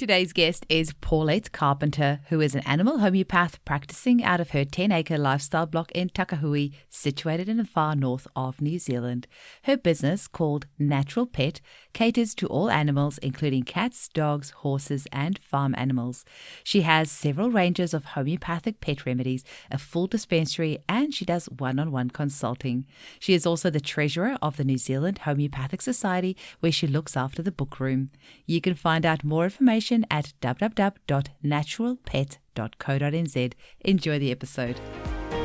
Today's guest is Paulette Carpenter, who is an animal homeopath practicing out of her 10-acre lifestyle block in Takahue, situated in the far north of New Zealand. Her business, called Natural Pet, caters to all animals, including cats, dogs, horses, and farm animals. She has several ranges of homeopathic pet remedies, a full dispensary, and she does one-on-one consulting. She is also the treasurer of the New Zealand Homeopathic Society, where she looks after the book room. You can find out more information at www.naturalpet.co.nz. Enjoy the episode.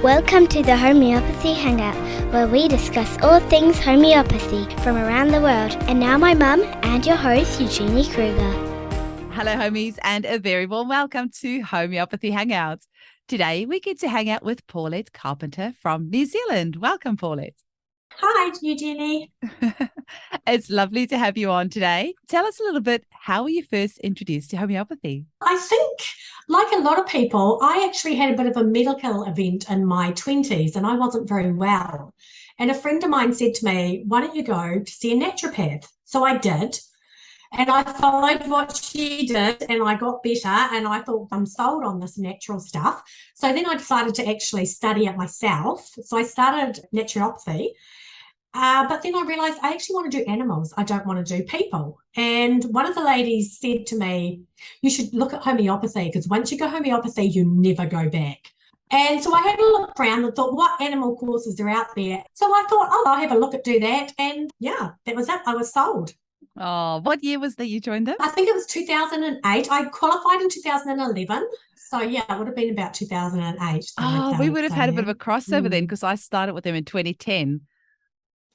Welcome to the Homeopathy Hangout, where we discuss all things homeopathy from around the world. And now my mum and your host, Eugenie Kruger. Hello, homies, and a very warm welcome to Homeopathy Hangout. Today, we get to hang out with Paulette Carpenter from New Zealand. Welcome, Paulette. Hi, Eugenie. It's lovely to have you on today. Tell us a little bit, how were you first introduced to homeopathy? I think, like a lot of people, I actually had a bit of a medical event in my 20s and I wasn't very well. And a friend of mine said to me, why don't you go to see a naturopath? So I did. And I followed what she did and I got better and I thought, I'm sold on this natural stuff. So then I decided to actually study it myself. So I started naturopathy. But then I realised I actually want to do animals. I don't want to do people. And one of the ladies said to me, you should look at homeopathy because once you go homeopathy, you never go back. And so I had a look around and thought, what animal courses are out there? So I thought, I'll have a look do that. And yeah, that was it. I was sold. Oh, what year was that you joined them? I think it was 2008. I qualified in 2011. So yeah, it would have been about 2008. We would have had a bit of a crossover then because I started with them in 2010.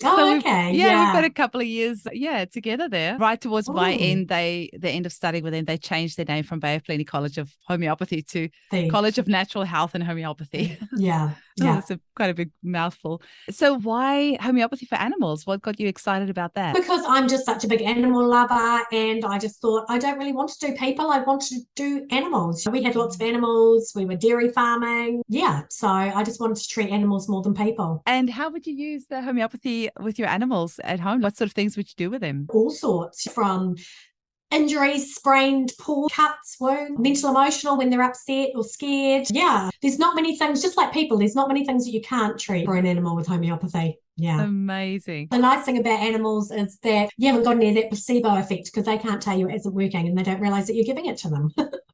Oh, so okay. We've got a couple of years, together there. Right towards my end, the end of studying with them, they changed their name from Bay of Plenty College of Homeopathy to College of Natural Health and Homeopathy. Yeah. It's quite a big mouthful. So why homeopathy for animals? What got you excited about that? Because I'm just such a big animal lover and I just thought I don't really want to do people. I want to do animals. We had lots of animals. We were dairy farming. Yeah. So I just wanted to treat animals more than people. And how would you use the homeopathy with your animals at home? What sort of things would you do with them? All sorts, from injuries, sprained paw, cuts, wounds, mental, emotional when they're upset or scared. Yeah, there's not many things, just like people, there's not many things that you can't treat for an animal with homeopathy. Yeah. Amazing. The nice thing about animals is that you haven't got any of that placebo effect because they can't tell you it isn't working and they don't realise that you're giving it to them.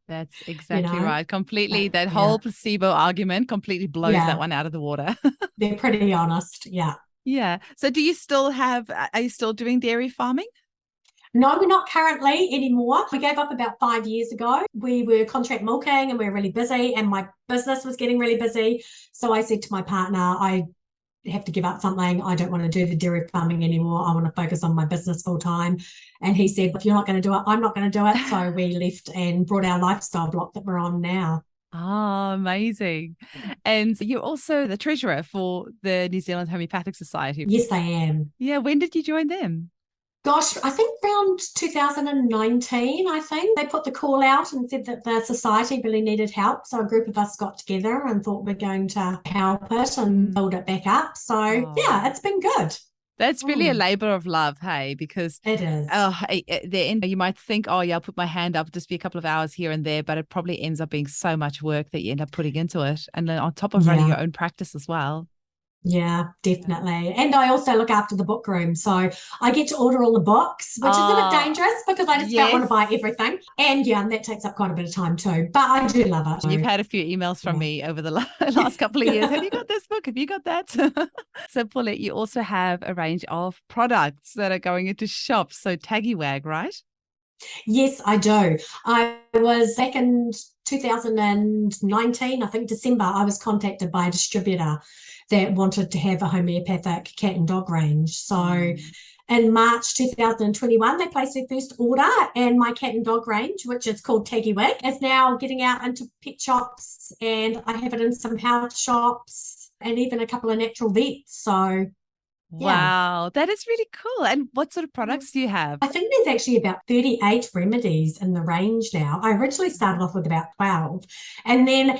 That's exactly right. Completely. That whole placebo argument completely blows that one out of the water. They're pretty honest. Yeah. Yeah. So are you still doing dairy farming? No, we're not currently anymore. We gave up about 5 years ago. We were contract milking and we were really busy and my business was getting really busy. So I said to my partner, I have to give up something. I don't want to do the dairy farming anymore. I want to focus on my business full time. And he said, if you're not going to do it, I'm not going to do it. So we left and brought our lifestyle block that we're on now. Oh, amazing. And you're also the treasurer for the New Zealand Homeopathic Society. Yes, I am. Yeah. When did you join them? Gosh, I think around 2019, I think. They put the call out and said that the society really needed help. So a group of us got together and thought we're going to help it and build it back up. So yeah, it's been good. That's really a labor of love, hey, because it is. At the end, you might think, I'll put my hand up, just be a couple of hours here and there, but it probably ends up being so much work that you end up putting into it. And then on top of running your own practice as well. Yeah, definitely. And I also look after the book room. So I get to order all the books, which is a bit dangerous because I just don't want to buy everything. And and that takes up quite a bit of time too. But I do love it. You've had a few emails from me over the last couple of years. Have you got this book? Have you got that? So Paulette, you also have a range of products that are going into shops. So Takahue, right? Yes, I do. I was back in 2019, I think December, I was contacted by a distributor that wanted to have a homeopathic cat and dog range. So in March 2021, they placed their first order and my cat and dog range, which is called Takahue, is now getting out into pet shops and I have it in some health shops and even a couple of natural vets. So wow, that is really cool. And what sort of products do you have? I think there's actually about 38 remedies in the range now. I originally started off with about 12. And then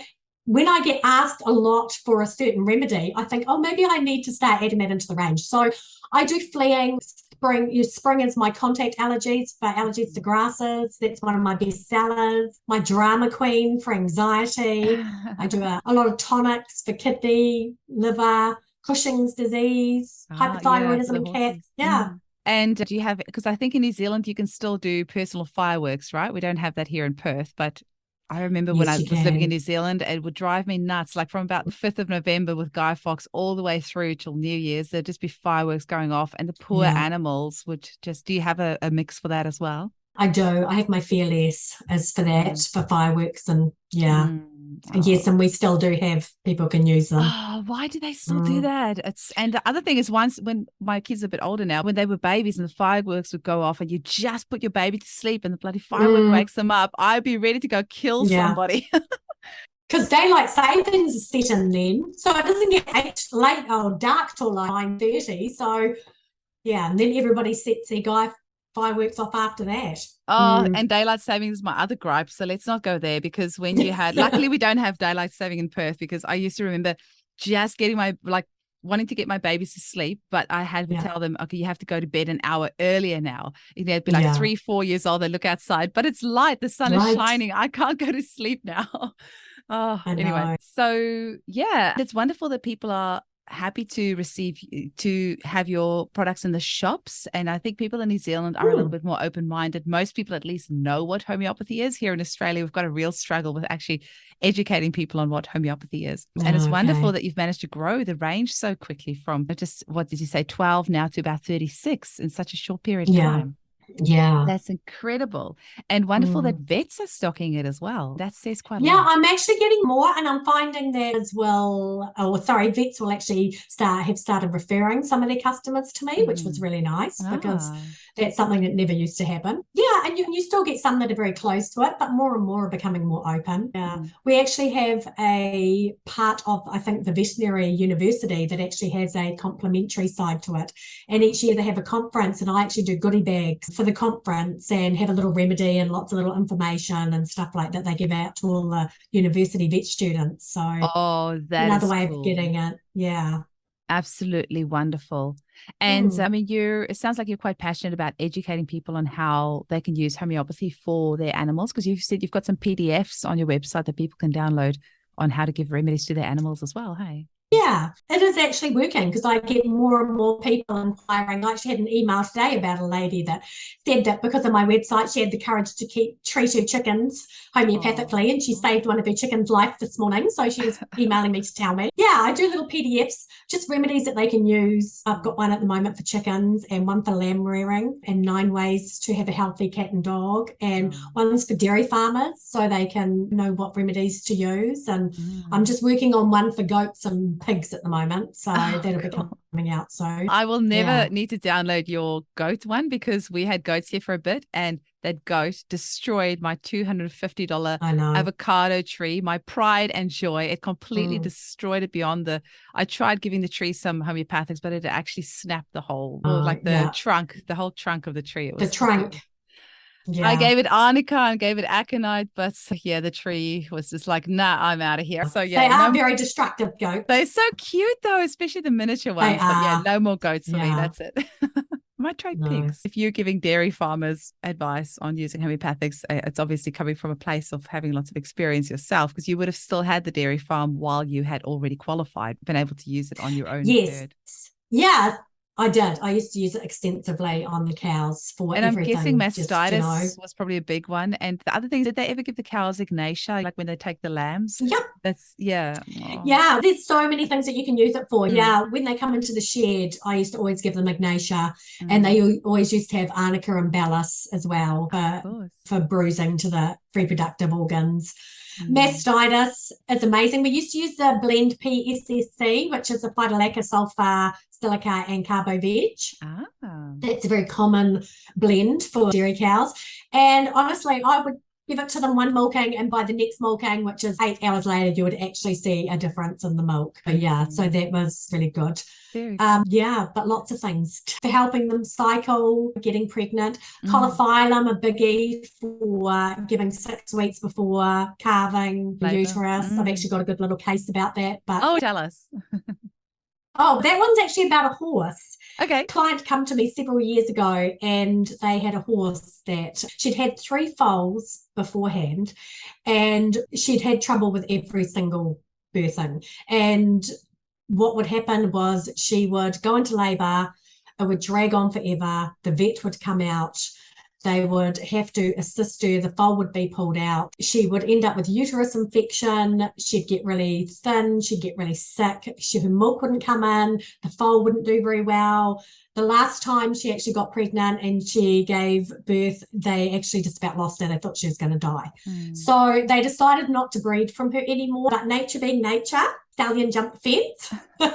when I get asked a lot for a certain remedy, I think, maybe I need to start adding that into the range. So I do fleeing, Spring is my contact allergies for allergies to grasses. That's one of my best sellers. My drama queen for anxiety. I do a lot of tonics for kidney, liver, Cushing's disease, hypothyroidism in cats. Yeah. And do you have, because I think in New Zealand you can still do personal fireworks, right? We don't have that here in Perth, but I remember when I was living in New Zealand, it would drive me nuts. Like from about the 5th of November with Guy Fawkes all the way through till New Year's, there'd just be fireworks going off, and the poor animals would just, do you have a mix for that as well? I do. I have my Fearless as for that, for fireworks, and yes, and we still do have people can use them. Oh, why do they still do that? And the other thing is, once when my kids are a bit older now, when they were babies and the fireworks would go off and you just put your baby to sleep and the bloody firework wakes them up, I'd be ready to go kill somebody. Because daylight savings is set in then, so it doesn't get late or dark till like 9:30. So and then everybody sets their fireworks off after that. And daylight saving is my other gripe, so let's not go there, because when you had luckily we don't have daylight saving in Perth, because I used to remember just getting wanting to get my babies to sleep, but I had to tell them, okay, you have to go to bed an hour earlier now. They'd be like 3-4 years old, they look outside, but it's light, the sun is shining, I can't go to sleep now. Anyway, so it's wonderful that people are happy to have your products in the shops, and I think people in New Zealand are a little bit more open-minded. Most people at least know what homeopathy is. Here in Australia, we've got a real struggle with actually educating people on what homeopathy is. And it's wonderful that you've managed to grow the range so quickly from just, what did you say, 12 now to about 36 in such a short period of time. That's incredible, and wonderful that vets are stocking it as well. That says quite a lot. I'm actually getting more, and I'm finding that as well. Vets will actually have started referring some of their customers to me, which was really nice, because that's something that never used to happen. And you still get some that are very close to it, but more and more are becoming more open. We actually have a part of, I think, the veterinary university that actually has a complementary side to it, and each year they have a conference, and I actually do goodie bags for the conference and have a little remedy and lots of little information and stuff like that they give out to all the university vet students. So that another is way cool. of getting it. Absolutely wonderful. And I mean, it sounds like you're quite passionate about educating people on how they can use homeopathy for their animals, because you've said you've got some PDFs on your website that people can download on how to give remedies to their animals as well. Hey. Yeah, it is actually working, because I get more and more people inquiring. I actually had an email today about a lady that said that because of my website, she had the courage to treat her chickens homeopathically, and she saved one of her chickens' life this morning. So she was emailing me to tell me. I do little PDFs, just remedies that they can use. I've got one at the moment for chickens, and one for lamb rearing, and 9 ways to have a healthy cat and dog, and one's for dairy farmers so they can know what remedies to use. And I'm just working on one for goats and pigs at the moment, so that'll be coming out soon. I will never need to download your goat one, because we had goats here for a bit, and that goat destroyed my $250 avocado tree, my pride and joy. It completely destroyed it beyond I tried giving the tree some homeopathics, but it actually snapped the whole the whole trunk of the tree. It was the trunk. I gave it arnica and gave it aconite, but the tree was just like, nah, I'm out of here. So they are very destructive goats. They're so cute though, especially the miniature ones. But no more goats for me. That's it. Might try pigs. If you're giving dairy farmers advice on using homeopathics, it's obviously coming from a place of having lots of experience yourself, because you would have still had the dairy farm while you had already qualified, been able to use it on your own herd. Yeah. I did. I used to use it extensively on the cows for everything. And I'm guessing mastitis was probably a big one. And the other thing, did they ever give the cows Ignatia, like when they take the lambs? Yep. Yeah, there's so many things that you can use it for. When they come into the shed, I used to always give them Ignatia, and they always used to have arnica and ballast as well for bruising to the reproductive organs. Mastitis is amazing. We used to use the blend PSSC, which is a phytolacca, sulfur, silica, and carbo-veg. That's a very common blend for dairy cows. And honestly, I would give it to them one milking, and by the next milking, which is 8 hours later, you would actually see a difference in the milk. But so that was really good. But lots of things for helping them cycle, getting pregnant. Coliphylum, a biggie for giving 6 weeks before calving the uterus. I've actually got a good little case about that. But tell us. Oh, that one's actually about a horse. Okay. A client come to me several years ago, and they had a horse that she'd had 3 foals beforehand, and she'd had trouble with every single birthing. And what would happen was she would go into labour, it would drag on forever, the vet would come out, they would have to assist her, the foal would be pulled out, she would end up with uterus infection, she'd get really thin, she'd get really sick, her milk wouldn't come in, the foal wouldn't do very well. The last time she actually got pregnant and she gave birth, they actually just about lost her. They thought she was going to die. So they decided not to breed from her anymore. But nature being nature, stallion jumped the fence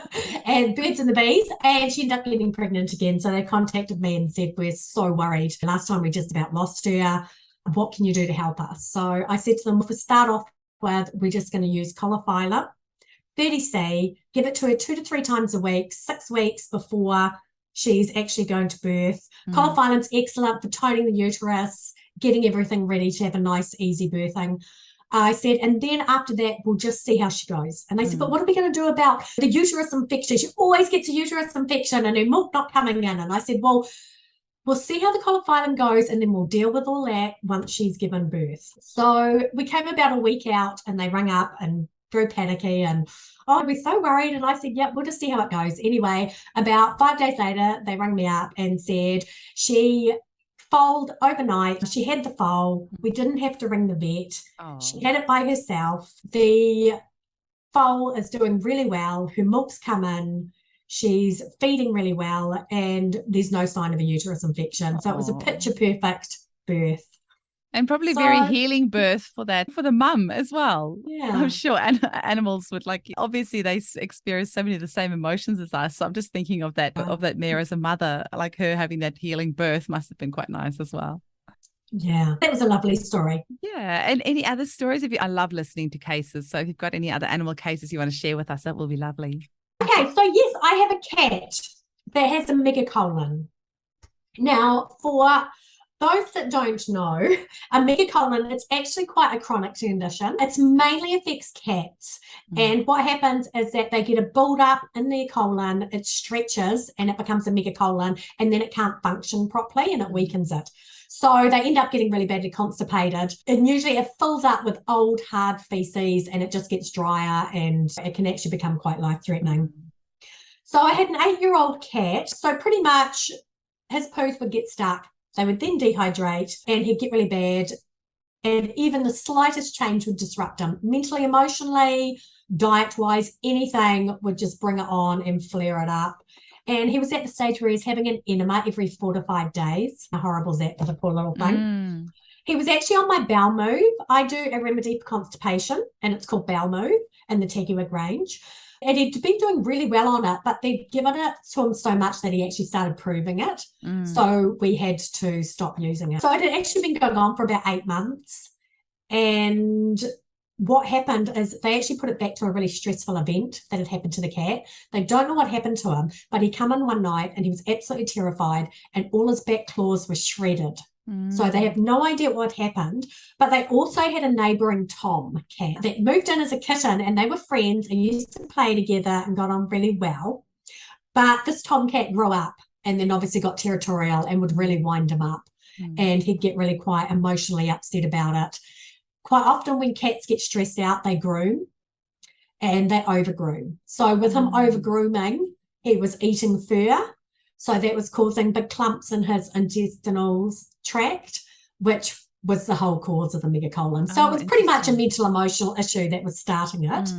and birds and the bees, and she ended up getting pregnant again. So they contacted me and said, we're so worried. Last time we just about lost her. What can you do to help us? So I said to them, if we start off with, we're just going to use cauliflower, 30C, give it to her 2 to 3 times a week, 6 weeks before she's actually going to birth. Cauliflower's excellent for toning the uterus, getting everything ready to have a nice, easy birthing. I said, and then after that, we'll just see how she goes. And they said, but what are we going to do about the uterus infection? She always gets a uterus infection and her milk not coming in. And I said, well, we'll see how the cauliflower goes, and then we'll deal with all that once she's given birth. So we came about a week out, and they rang up and very panicky and, oh, we're so worried. And I said, yep, we'll just see how it goes. Anyway, about 5 days later, they rang me up and said she foaled overnight. She had the foal. We didn't have to ring the vet. Oh. She had it by herself. The foal is doing really well. Her milk's come in. She's feeding really well, and there's no sign of a uterus infection. So it was a picture perfect birth. And probably very healing birth for the mum as well. Yeah. I'm sure animals would obviously they experience so many of the same emotions as us. So I'm just thinking of that mare as a mother, like her having that healing birth must have been quite nice as well. Yeah, that was a lovely story. Yeah. And any other stories? I love listening to cases. So if you've got any other animal cases you want to share with us, that will be lovely. Okay, so yes, I have a cat that has a megacolon. Now, for those that don't know, a megacolon, it's actually quite a chronic condition. It mainly affects cats. And what happens is that they get a build-up in their colon, it stretches and it becomes a megacolon, and then it can't function properly and it weakens it. So they end up getting really badly constipated. And usually it fills up with old, hard feces and it just gets drier and it can actually become quite life-threatening. So I had an 8-year-old cat. So pretty much his poos would get stuck. They would then dehydrate and he'd get really bad. And even the slightest change would disrupt him. Mentally, emotionally, diet-wise, anything would just bring it on and flare it up. And he was at the stage where he's having an enema every 4 to 5 days. How horrible is that for the poor little thing? He was actually on my bowel move. I do a remedy for constipation, and it's called bowel move in the Takahue range. And he'd been doing really well on it, but they'd given it to him so much that he actually started proving it. So we had to stop using it. So it had actually been going on for about 8 months. And what happened is they actually put it back to a really stressful event that had happened to the cat. They don't know what happened to him, but he came in one night and he was absolutely terrified and all his back claws were shredded. So they have no idea what happened, but they also had a neighbouring Tom cat that moved in as a kitten and they were friends and used to play together and got on really well. But this Tom cat grew up and then obviously got territorial and would really wind him up and he'd get really quite emotionally upset about it. Quite often when cats get stressed out, they groom and they overgroom. So with him overgrooming, he was eating fur. So that was causing big clumps in his intestinal tract, which was the whole cause of the megacolon. So it was pretty much a mental emotional issue that was starting it,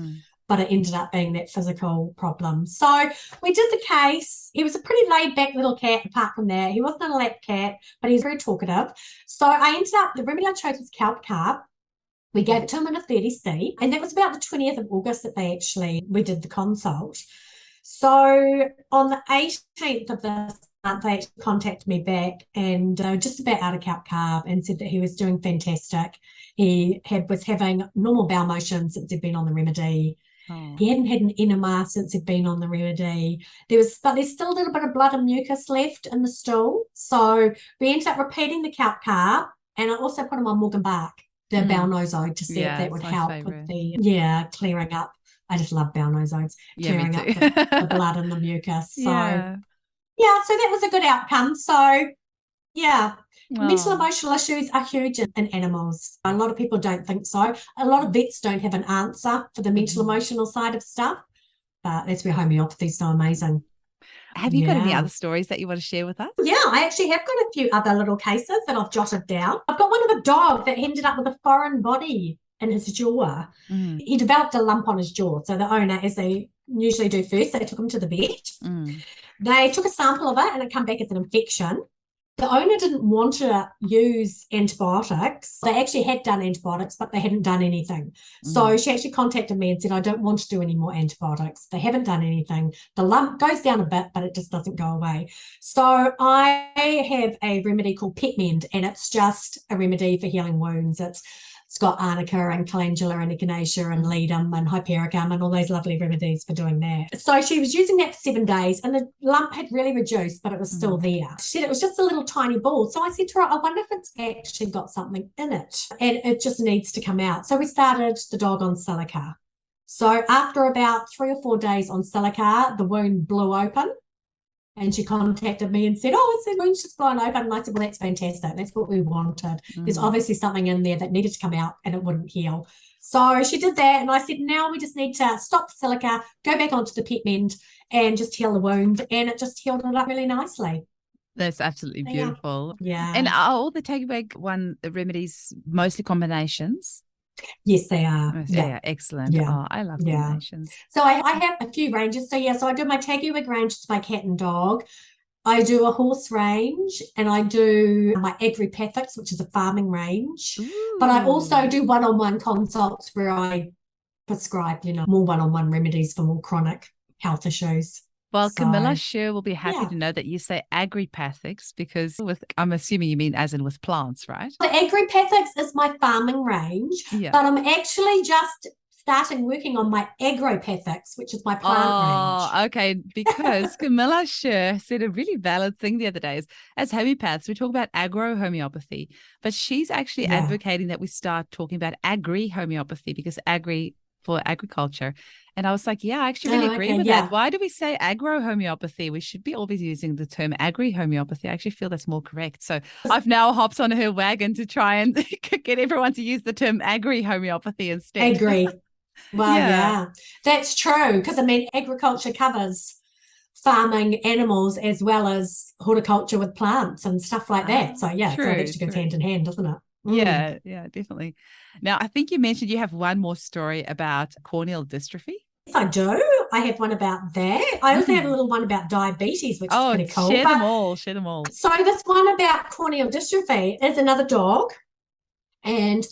but it ended up being that physical problem. So we did the case. He was a pretty laid back little cat apart from that. He wasn't a lap cat, but he was very talkative. So I ended up, the remedy I chose was kelp carb. We gave it to him in a 30C, and that was about the 20th of August that we did the consult. So on the 18th of this month, they contacted me back and just about out of kelp carb and said that he was doing fantastic. He was having normal bowel motion since he'd been on the remedy. He hadn't had an enema since he'd been on the remedy. But there's still a little bit of blood and mucus left in the stool. So we ended up repeating the kelp carb, and I also put him on Morgan bark, the bowel noso, to see if that would help with the clearing up I just love bowel nosodes, Yeah, me clearing up too. the blood and the mucus. So Yeah. so that was a good outcome. So yeah, mental Oh. emotional issues are huge in animals. A lot of people don't think so. A lot of vets don't have an answer for the mental emotional side of stuff, but that's where homeopathy is so amazing. Have you got any other stories that you want to share with us? Yeah, I actually have got a few other little cases that I've jotted down. I've got one of a dog that ended up with a foreign body in his jaw. He developed a lump on his jaw. So the owner, as they usually do first, they took him to the vet. They took a sample of it and it came back as an infection. The owner didn't want to use antibiotics. They actually had done antibiotics, but they hadn't done anything. So she actually contacted me and said, I don't want to do any more antibiotics. They haven't done anything. The lump goes down a bit, but it just doesn't go away. So I have a remedy called Pet Mend, and it's just a remedy for healing wounds. It's got arnica and calendula and echinacea and ledum and hypericum and all those lovely remedies for doing that. So she was using that for 7 days and the lump had really reduced, but it was still there. She said it was just a little tiny ball. So I said to her, I wonder if it's actually got something in it and it just needs to come out. So we started the dog on silica. So after about 3 or 4 days on silica, the wound blew open. And she contacted me and said, the wound's just blown open. And I said, well, that's fantastic. That's what we wanted. There's obviously something in there that needed to come out and it wouldn't heal. So she did that. And I said, now we just need to stop the silica, go back onto the Pet Mend and just heal the wound. And it just healed it up really nicely. That's absolutely beautiful. Yeah. And are all the Takahue remedies mostly combinations? Yes, they are. Yeah, excellent. Yeah. Oh, I love combinations. So I have a few ranges. So I do my Takahue range, it's my cat and dog. I do a horse range and I do my agripathics, which is a farming range. Ooh. But I also do one-on-one consults where I prescribe, more one-on-one remedies for more chronic health issues. Well, Camilla sure will be happy to know that you say agripathics because I'm assuming you mean as in with plants, right? The agripathics is my farming range, but I'm actually just starting working on my agropathics, which is my plant range. Okay, because Camilla Scher said a really valid thing the other day is, as homeopaths, we talk about agro-homeopathy, but she's actually advocating that we start talking about agri-homeopathy because agri for agriculture. And I was like, I actually really agree with that. Why do we say agro-homeopathy? We should be always using the term agri-homeopathy. I actually feel that's more correct. So I've now hopped on her wagon to try and get everyone to use the term agri-homeopathy instead. Agri. Well, that's true. Because, agriculture covers farming animals as well as horticulture with plants and stuff like that. So, it actually goes hand in hand, doesn't it? Yeah, definitely. Now, I think you mentioned you have one more story about corneal dystrophy. Yes, I do. I have one about that. I also have a little one about diabetes, which is pretty cool. Share them all. So this one about corneal dystrophy is another dog. And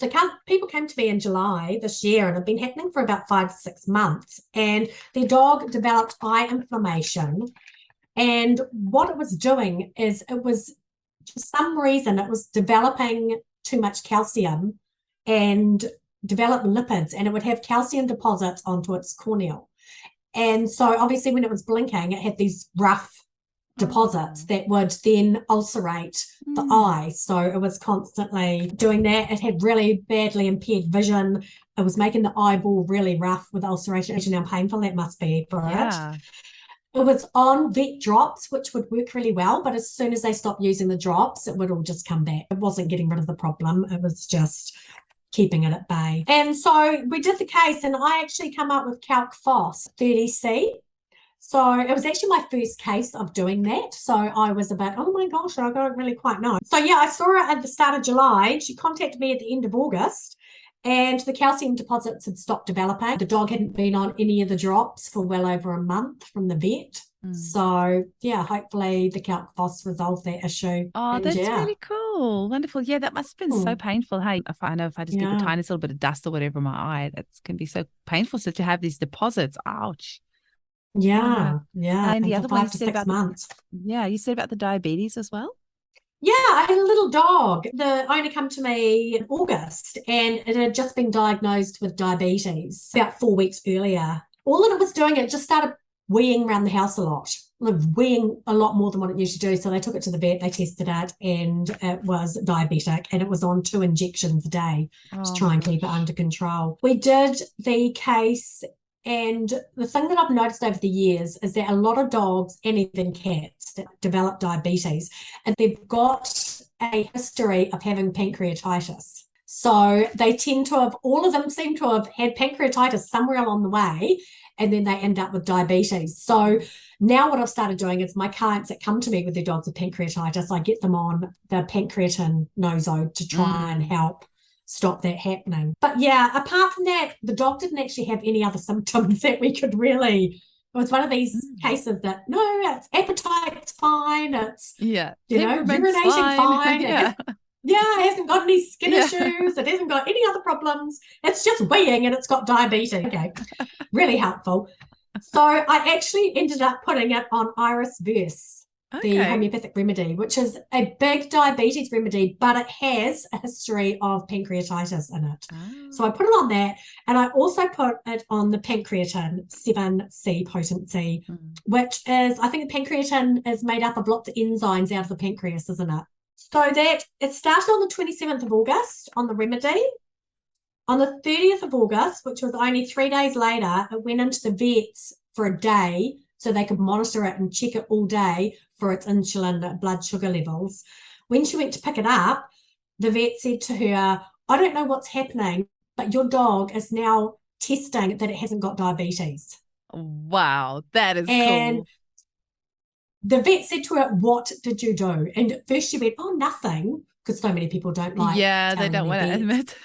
people came to me in July this year and have been happening for about 5 to 6 months. And their dog developed eye inflammation. And what it was doing is it was, for some reason, it was developing too much calcium and develop lipids, and it would have calcium deposits onto its corneal. And so obviously when it was blinking, it had these rough deposits that would then ulcerate the eye. So it was constantly doing that. It had really badly impaired vision. It was making the eyeball really rough with ulceration. Imagine how painful that must be for it. It was on vet drops, which would work really well, but as soon as they stopped using the drops, it would all just come back. It wasn't getting rid of the problem. It was just keeping it at bay. And so we did the case, and I actually come up with Calc Phos 30C. So it was actually my first case of doing that. So I was about, oh my gosh, I don't really quite know. So I saw her at the start of July. She contacted me at the end of August. And the calcium deposits had stopped developing. The dog hadn't been on any of the drops for well over a month from the vet. So, hopefully the Calc Phos resolved that issue. Oh, and that's really cool. Wonderful. Yeah, that must have been so painful. Hey, if I just get the tiniest little bit of dust or whatever in my eye, that can be so painful. So to have these deposits, ouch. Yeah. And the other one, 5 to 6 months. You said about the diabetes as well? Yeah, I had a little dog. The owner came to me in August and it had just been diagnosed with diabetes about 4 weeks earlier. All that it was doing, it just started weeing around the house a lot, weeing a lot more than what it usually do. So they took it to the vet, they tested it, and it was diabetic, and it was on 2 injections a day to try and keep it under control. We did the case And the thing that I've noticed over the years is that a lot of dogs and even cats that develop diabetes, and they've got a history of having pancreatitis. So they tend to have, all of them seem to have had pancreatitis somewhere along the way, and then they end up with diabetes. So now what I've started doing is my clients that come to me with their dogs with pancreatitis, I get them on the pancreatin nosode to try and help stop that happening. But yeah, apart from that, the dog didn't actually have any other symptoms that we could really, it was one of these cases that, no, it's appetite's fine, it's, urinating fine. Yeah. It hasn't got any skin issues, it hasn't got any other problems, it's just weeing and it's got diabetes. Okay, really helpful. So I actually ended up putting it on Iris Verse, the homeopathic remedy, which is a big diabetes remedy, but it has a history of pancreatitis in it. So I put it on that, and I also put it on the pancreatin 7C potency, which is, I think the pancreatin is made up of lots of enzymes out of the pancreas, isn't it? So that it started on the 27th of August on the remedy. On the 30th of August, which was only 3 days later, it went into the vets for a day so they could monitor it and check it all day for its insulin blood sugar levels. When she went to pick it up, the vet said to her, I don't know what's happening, but your dog is now testing that it hasn't got diabetes. Wow, that is and cool. The vet said to her, what did you do? And at first she went, oh, nothing, because so many people don't like they don't want to admit.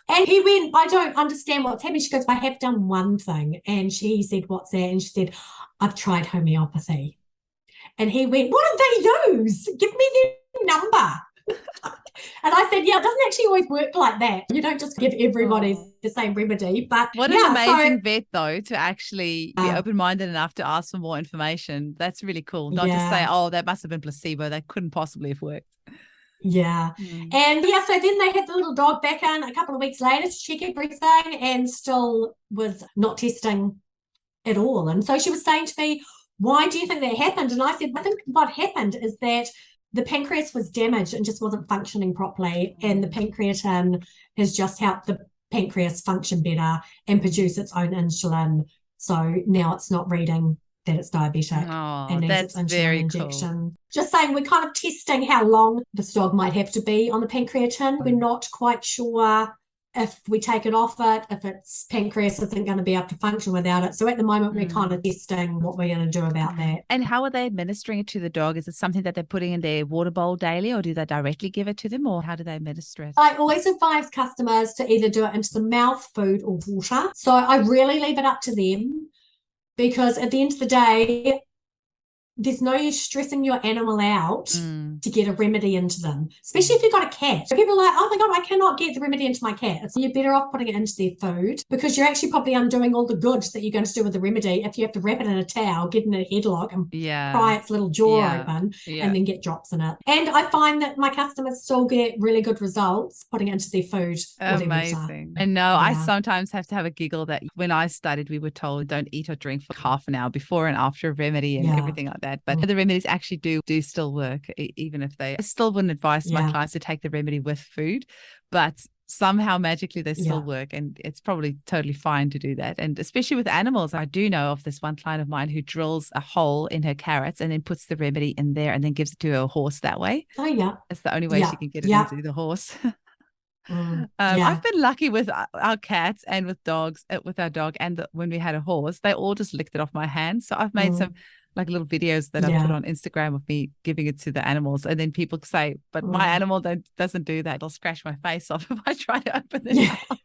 And he went, I don't understand what's happening. She goes, I have done one thing. And she said, what's that? And she said, I've tried homeopathy. And he went, what did they use? Give me their number. And I said, yeah, it doesn't actually always work like that. You don't just give everybody the same remedy. But what an amazing vet, though, to actually be open-minded enough to ask for more information. That's really cool. Not just say, oh, that must have been placebo. That couldn't possibly have worked. Yeah. And so then they had the little dog back in a couple of weeks later to check everything, and still was not testing at all. And so she was saying to me, why do you think that happened? And I said, I think what happened is that the pancreas was damaged and just wasn't functioning properly, and the pancreatin has just helped the pancreas function better and produce its own insulin. So now it's not reading that it's diabetic and needs its insulin injection. Cool. Just saying, we're kind of testing how long this dog might have to be on the pancreatin. We're not quite sure if we take it off it, if its pancreas isn't going to be able to function without it. So at the moment, we're kind of testing what we're going to do about that. And how are they administering it to the dog? Is it something that they're putting in their water bowl daily, or do they directly give it to them, or how do they administer it? I always advise customers to either do it into the mouth, food, or water. So I really leave it up to them, because at the end of the day, there's no use stressing your animal out to get a remedy into them, especially if you've got a cat. So people are like, oh my God, I cannot get the remedy into my cat. So you're better off putting it into their food, because you're actually probably undoing all the good that you're going to do with the remedy if you have to wrap it in a towel, get in a headlock and pry its little jaw open and then get drops in it. And I find that my customers still get really good results putting it into their food. Amazing. And no, I sometimes have to have a giggle that when I studied, we were told don't eat or drink for half an hour before and after a remedy and everything like that. But the remedies actually do still work, even if I still wouldn't advise my clients to take the remedy with food, but somehow magically they still work, and it's probably totally fine to do that. And especially with animals, I do know of this one client of mine who drills a hole in her carrots and then puts the remedy in there and then gives it to her horse that way. Oh yeah, it's the only way she can get it into the horse. I've been lucky with our cats and with dogs, with our dog, and when we had a horse, they all just licked it off my hand. So I've made some like little videos that I put on Instagram of me giving it to the animals, and then people say, but my animal doesn't do that. It'll scratch my face off if I try to open it up.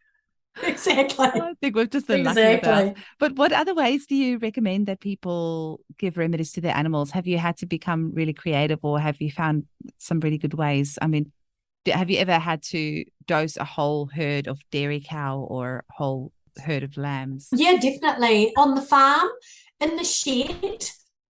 Exactly. I think we've just been lucky with us. But what other ways do you recommend that people give remedies to their animals? Have you had to become really creative, or have you found some really good ways? I mean, have you ever had to dose a whole herd of dairy cow or a whole herd of lambs? Yeah, definitely. On the farm, in the shed,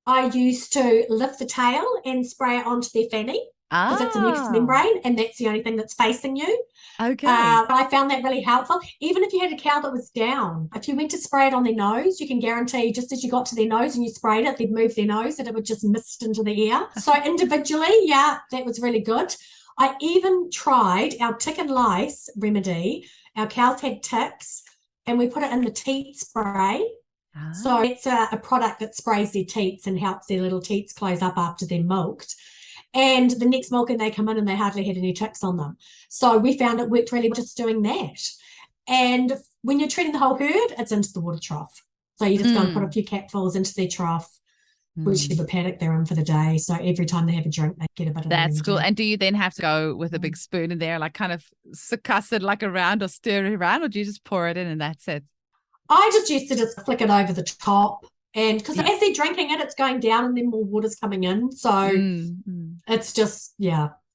I used to lift the tail and spray it onto their fanny, because it's a mucous membrane and that's the only thing that's facing you. Okay. I found that really helpful. Even if you had a cow that was down, if you went to spray it on their nose, you can guarantee just as you got to their nose and you sprayed it, they'd move their nose and it would just mist into the air. So individually, that was really good. I even tried our tick and lice remedy. Our cows had ticks and we put it in the teat spray. So it's a product that sprays their teats and helps their little teats close up after they're milked. And the next milking, they come in and they hardly had any ticks on them. So we found it worked really well just doing that. And when you're treating the whole herd, it's into the water trough. So you just go and put a few capfuls into their trough, whichever paddock they're in for the day. So every time they have a drink, they get a bit of That's cool. And do you then have to go with a big spoon in there, like kind of succuss it like around or stir it around, or do you just pour it in and that's it? I just used to just flick it over the top. And because as they're drinking it, it's going down and then more water's coming in. So it's just,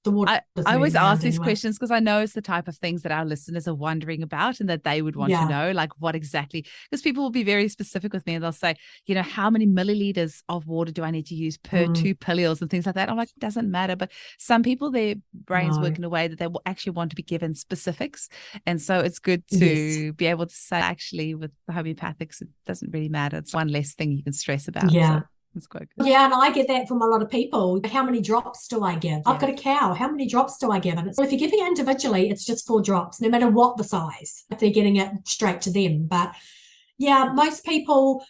the water. I always ask these questions because I know it's the type of things that our listeners are wondering about and that they would want to know, like what exactly, because people will be very specific with me and they'll say, how many milliliters of water do I need to use per 2 pillules and things like that. I'm like, it doesn't matter. But some people, their brains work in a way that they will actually want to be given specifics. And so it's good to be able to say, actually, with the homeopathics, it doesn't really matter. It's one less thing you can stress about. Yeah. So it's quite good. Yeah, and I get that from a lot of people. How many drops do I give? I've got a cow. How many drops do I give? And if you're giving it individually, it's just 4 drops, no matter what the size, if they're getting it straight to them. But yeah, most people,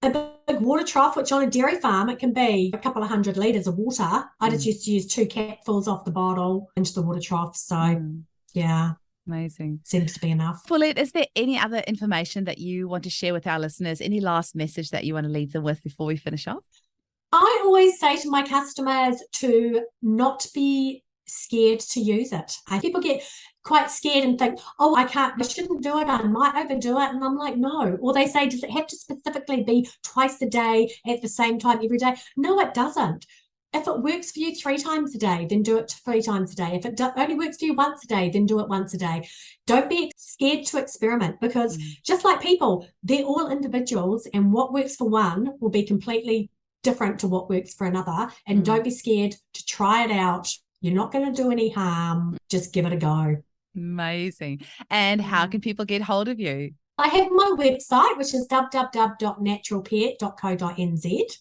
a big water trough, which on a dairy farm, it can be a couple of 100 litres of water. I just used to use 2 capfuls off the bottle into the water trough. So yeah. Amazing. Seems to be enough. Paulette, is there any other information that you want to share with our listeners? Any last message that you want to leave them with before we finish off? I always say to my customers to not be scared to use it. People get quite scared and think, oh, I shouldn't do it. I might overdo it. And I'm like, no. Or they say, does it have to specifically be twice a day at the same time every day? No, it doesn't. If it works for you 3 times a day, then do it 3 times a day. If it only works for you once a day, then do it once a day. Don't be scared to experiment because just like people, they're all individuals and what works for one will be completely different to what works for another. And don't be scared to try it out. You're not going to do any harm. Just give it a go. Amazing. And how can people get hold of you? I have my website, which is www.naturalpet.co.nz.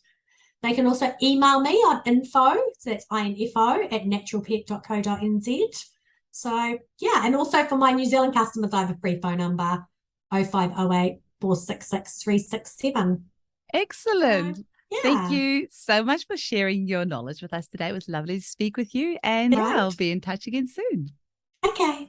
They can also email me on info, so that's info @naturalpet.co.nz. So, yeah, and also for my New Zealand customers, I have a free phone number, 0508 466 367. Excellent. So, yeah. Thank you so much for sharing your knowledge with us today. It was lovely to speak with you, and I'll be in touch again soon. Okay.